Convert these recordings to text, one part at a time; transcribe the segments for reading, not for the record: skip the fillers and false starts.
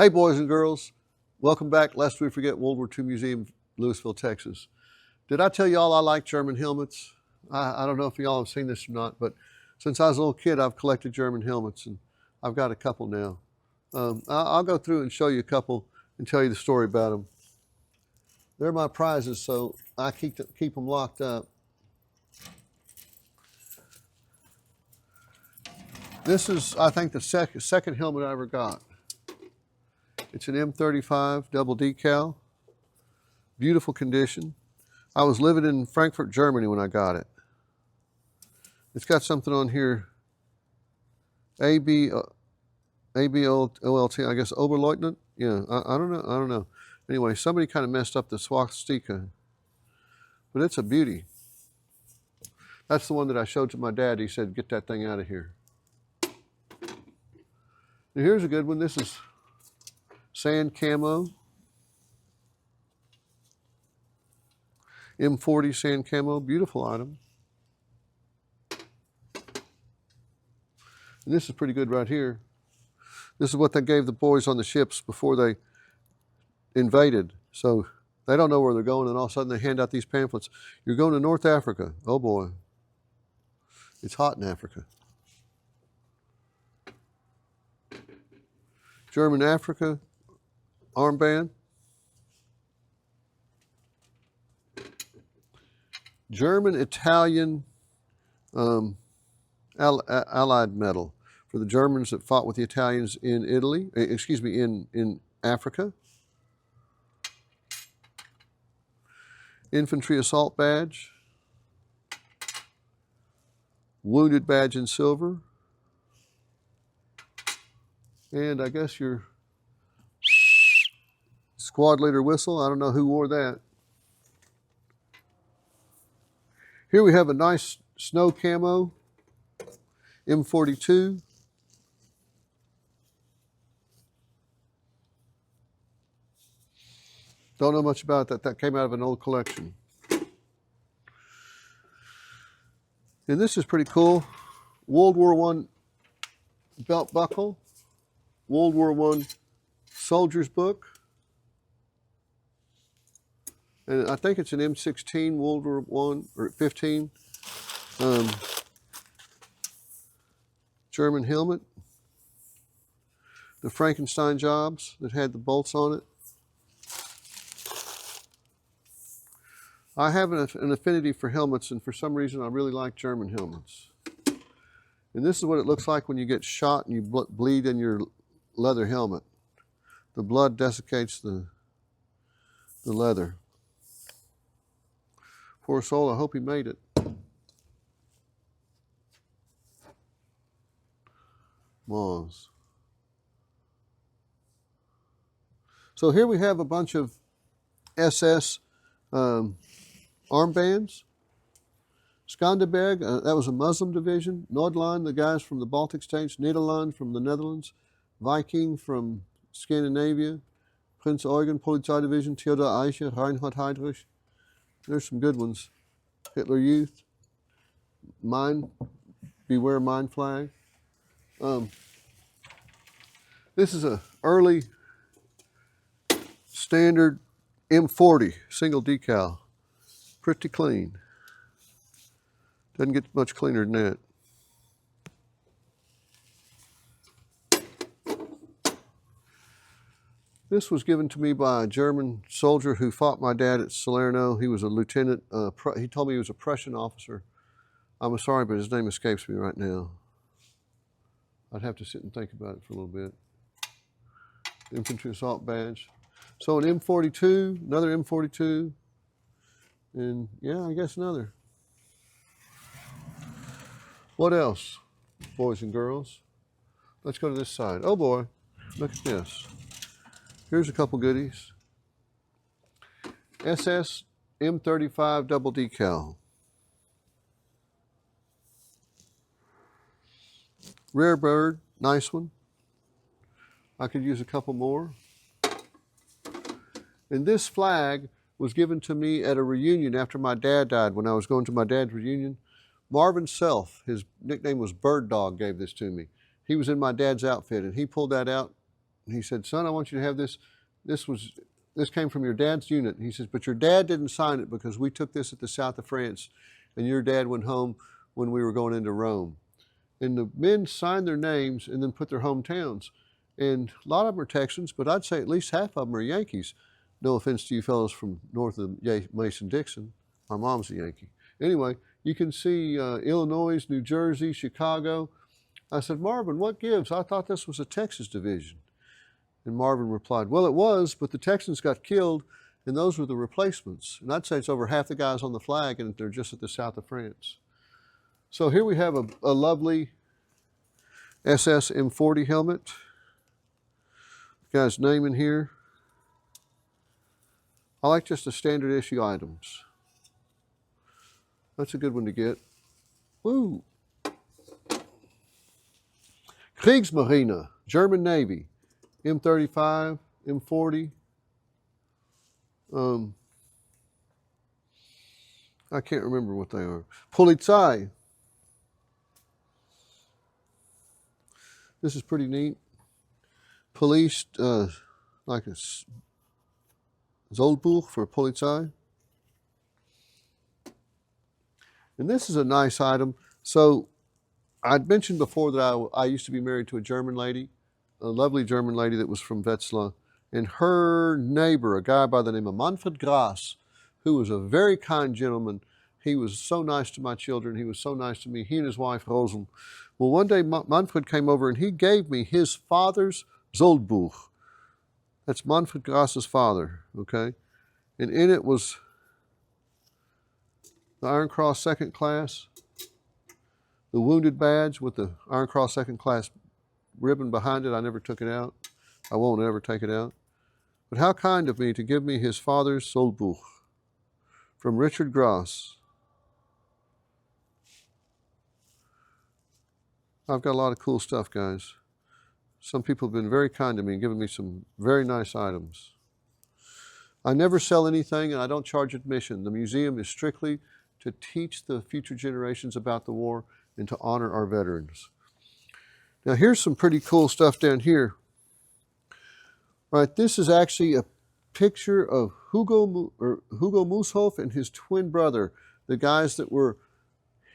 Hey, boys and girls. Welcome back, Lest We Forget World War II Museum, Louisville, Texas. Did I tell y'all I like German helmets? I don't know if y'all have seen this or not, but since I was a little kid, I've collected German helmets, and I've got a couple now. I'll go through and show you a couple and tell you the story about them. They're my prizes, so I keep them locked up. This is, I think, the second helmet I ever got. It's an M35 double decal, beautiful condition. I was living in Frankfurt, Germany when I got it. It's got something on here, ABOLT, I guess, Oberleutnant? Yeah, I don't know. Anyway, somebody kind of messed up the swastika, but it's a beauty. That's the one that I showed to my dad. He said, get that thing out of here. Now here's a good one. This is sand camo. M40 sand camo, beautiful item. And this is pretty good right here. This is what they gave the boys on the ships before they invaded. So they don't know where they're going, and all of a sudden they hand out these pamphlets. You're going to North Africa. Oh boy. It's hot in Africa. German Africa armband. German-Italian Allied medal for the Germans that fought with the Italians in in Africa. Infantry assault badge. Wounded badge in silver. And I guess your squad leader whistle. I don't know who wore that. Here we have a nice snow camo, M42. Don't know much about that. That came out of an old collection. And this is pretty cool. World War I belt buckle. World War I soldier's book. And I think it's an M16 World War I, or 15. German helmet. The Frankenstein jobs that had the bolts on it. I have an affinity for helmets, and for some reason I really like German helmets. And this is what it looks like when you get shot and you bleed in your leather helmet. The blood desiccates the leather. Poor soul, I hope he made it. Moss. So here we have a bunch of SS armbands. Skanderberg, that was a Muslim division. Nordland, the guys from the Baltic states. Nederland from the Netherlands. Viking from Scandinavia. Prince Eugen, Polizei Division. Theodor Eiche, Reinhard Heydrich. There's some good ones. Hitler Youth. Beware Mine flag. This is a early standard M40 single decal. Pretty clean. Doesn't get much cleaner than that. This was given to me by a German soldier who fought my dad at Salerno. He was a lieutenant. He told me he was a Prussian officer. I'm sorry, but his name escapes me right now. I'd have to sit and think about it for a little bit. Infantry assault badge. So an M42, another M42, and yeah, I guess another. What else, boys and girls? Let's go to this side. Oh boy, look at this. Here's a couple goodies. SS M35 double decal. Rare bird, nice one. I could use a couple more. And this flag was given to me at a reunion after my dad died, when I was going to my dad's reunion. Marvin Self, his nickname was Bird Dog, gave this to me. He was in my dad's outfit, and he pulled that out. And he said, son, I want you to have this. This came from your dad's unit. And he says, but your dad didn't sign it because we took this at the south of France, and your dad went home when we were going into Rome. And the men signed their names and then put their hometowns. And a lot of them are Texans, but I'd say at least half of them are Yankees. No offense to you fellows from north of Mason-Dixon. My mom's a Yankee. Anyway, you can see Illinois, New Jersey, Chicago. I said, Marvin, what gives? I thought this was a Texas division. And Marvin replied, well, it was, but the Texans got killed, and those were the replacements. And I'd say it's over half the guys on the flag, and they're just at the south of France. So here we have a lovely SS M40 helmet. The guy's name in here. I like just the standard issue items. That's a good one to get. Woo! Kriegsmarine, German Navy, M35, M40. I can't remember what they are. Polizei. This is pretty neat. Police, like a Zollbuch for Polizei. And this is a nice item. So I'd mentioned before that I used to be married to a German lady, a lovely German lady that was from Wetzlar. And her neighbor, a guy by the name of Manfred Grass, who was a very kind gentleman. He was so nice to my children. He was so nice to me. He and his wife, Rosen. Well, one day Manfred came over and he gave me his father's Zollbuch. That's Manfred Grass's father, okay? And in it was the Iron Cross Second Class, the Wounded Badge with the Iron Cross Second Class ribbon behind it. I never took it out. I won't ever take it out. But how kind of me to give me his father's Zollbuch from Richard Grass. I've got a lot of cool stuff, guys. Some people have been very kind to me and given me some very nice items. I never sell anything and I don't charge admission. The museum is strictly to teach the future generations about the war and to honor our veterans. Now here's some pretty cool stuff down here. Right, this is actually a picture of Hugo Mooshoff and his twin brother, the guys that were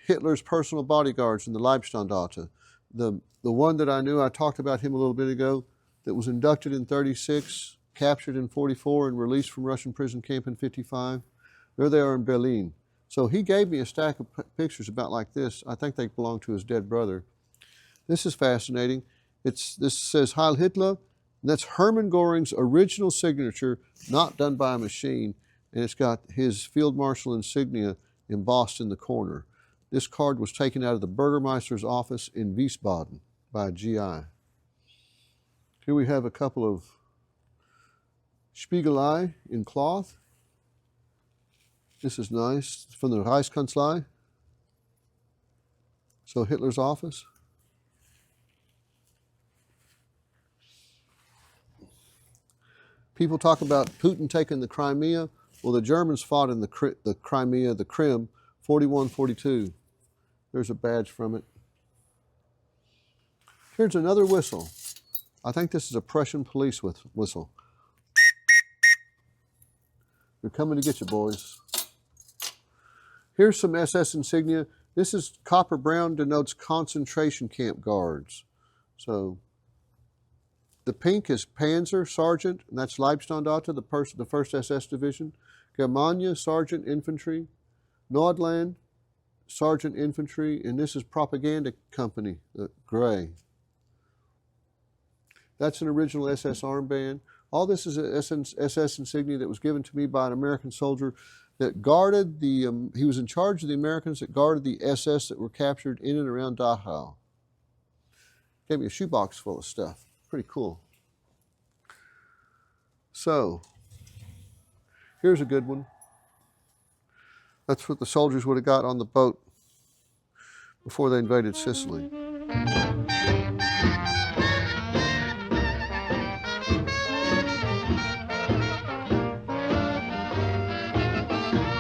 Hitler's personal bodyguards in the Leibstandarte. The one that I knew, I talked about him a little bit ago, that was inducted in 36, captured in 44, and released from Russian prison camp in 55. There they are in Berlin. So he gave me a stack of pictures about like this. I think they belong to his dead brother. This is fascinating. This says Heil Hitler. And that's Hermann Göring's original signature, not done by a machine. And it's got his Field Marshal insignia embossed in the corner. This card was taken out of the Burgermeister's office in Wiesbaden by a GI. Here we have a couple of Spiegelei in cloth. This is nice, from the Reichskanzlei. So Hitler's office. People talk about Putin taking the Crimea. Well, the Germans fought in the Crimea, the Krim, 41-42. There's a badge from it. Here's another whistle. I think this is a Prussian police whistle. They're coming to get you, boys. Here's some SS insignia. This is copper brown, denotes concentration camp guards. So the pink is Panzer, Sergeant, and that's Leibstandarte, the first SS division. Germania, Sergeant Infantry. Nordland, Sergeant Infantry, and this is Propaganda Company, gray. That's an original SS armband. All this is an SS insignia that was given to me by an American soldier that guarded the, he was in charge of the Americans that guarded the SS that were captured in and around Dachau. Gave me a shoebox full of stuff. Pretty cool. So, here's a good one. That's what the soldiers would have got on the boat before they invaded Sicily.